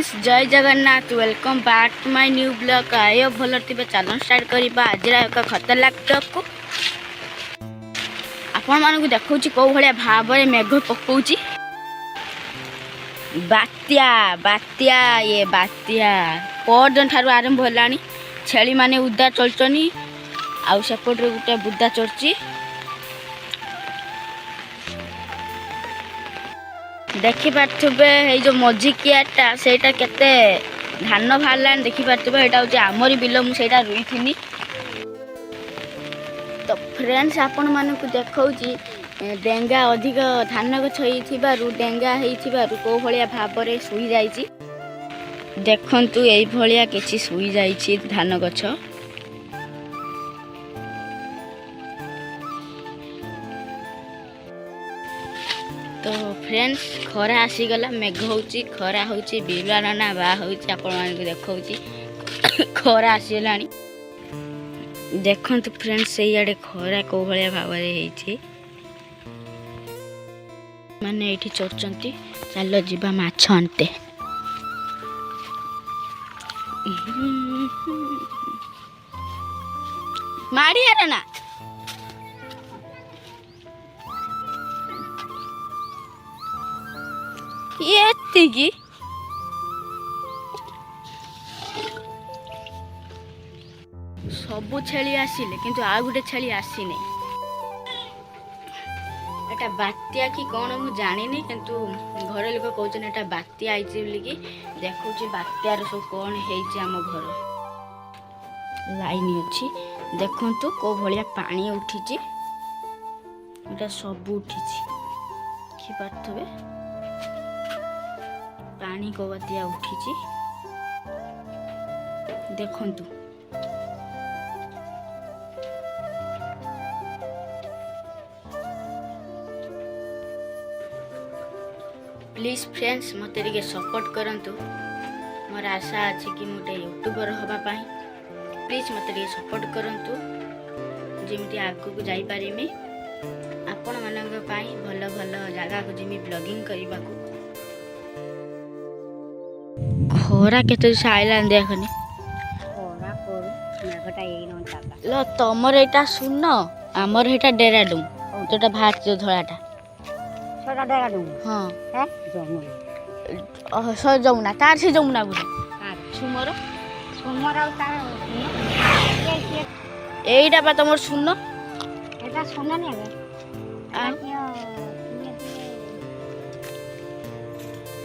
Friends जय Jagannath welcome back to my new blog आयो भल थे चलन स्टार्ट करवा आज एक खतरनाक ब्लॉग को आपण मानक देखा कौ भाया भाव में मेघ पकाउची बात्या बात्या ये बात्या परदिन ठार आरंभ है छेली माने उदा चलचनी आउ सेपटे गोटे बुदा चढ़ची देखिपे जो मजिकियाटा से केते धान बाहर देखिपे यहाँ हूँ आमरी बिल मुझे रुई थी। तो फ्रेंड्स आपण मानक देखा डेंगा अधिक धान गछ डेंगा कौ भाया भाव में शुई जाइए देखु ये किसी शुई जाइए धान गछ। तो फ्रेंड्स खरा आसीगला मेघ होची खरा होची बिलुआ नाना बा होची आपण मानक देखौची खरा आसीगला देखंतु फ्रेंड्स से याडे खरा को भलिया भाव रे हेची माने एठी चोरचंती चलो जीवा माछ आनते मारी आरे ना ये सबू छेली आसिले किंतु आ गोटे छेली आसी नहीं एटा बात्या कि कौन मु जानी किंतु घर लोक कहते एटा बात्या आई बोलिकी देखुची बात्यार सब कौन आम घर लाइन अच्छी देखु कौ भाया पानी उठी सब उठी देखिपे पानी को बातिया उठी देखंतु प्लीज फ्रेंड्स मत सपोर्ट करंतु मोर आशा अच्छी कि मुझे यूट्यूबर होगापी प्लीज मत सपोर्ट करंतु जमी आगू को जापारि आपण मान भल भल जगह को जमी ब्लॉगिंग करने को खरा केते आइलान देखनी लो तमर एटा सुन आमर एटा डेराडुम जोटा बाहर जो धलाटा छोटा डेराडुम हां है जमुना सो जमुना तार से जमुना बोले सुमर सुमर एटा बा तमर सुन एटा सुन ने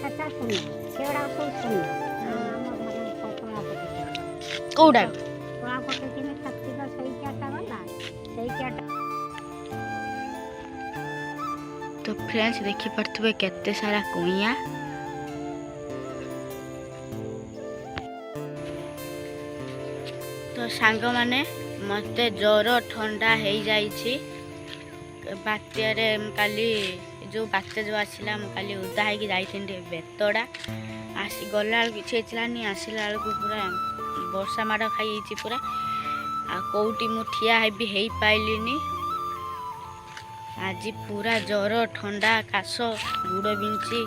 सच्चा सुन केवड़ा सो सुन कौड़ा तो फ्रेंड्स देखी पारे केते सारा कुइया तो सांग माने मते ज्वर ठंडा हो जाइए बात्यार काली जो बात्या जो आसला काली उदा होगी जाइए बेतड़ा आसी गला किसी आसला पूरा वर्षा माड़ खाई पूरा आ कौटी मु ठिया हेबी हो पाइलिनी आज पूरा ज्वर ठंडा काश गुड़ बिंची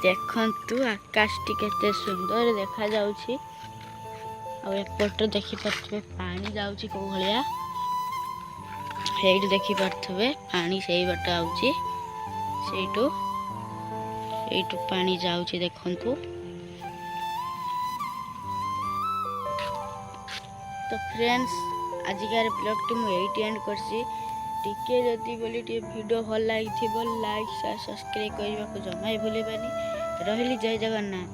देखंतु आकाश टी केते सुंदर देखा जाउछि आ एपट देखि पारथबे पानी जाउछि को भलिया हेइट देखि पारथबे पानी सेई बट आउछि सेइटु एइटु पानी जाउछि देखंतु। तो फ्रेंड्स आजिकार ब्लॉग टी मुझे एंड करसी टिके जदि बोली टे वीडियो भल लगी लाइक सब्सक्राइब करने को जमा भूलबानी रही जय जगन्नाथ।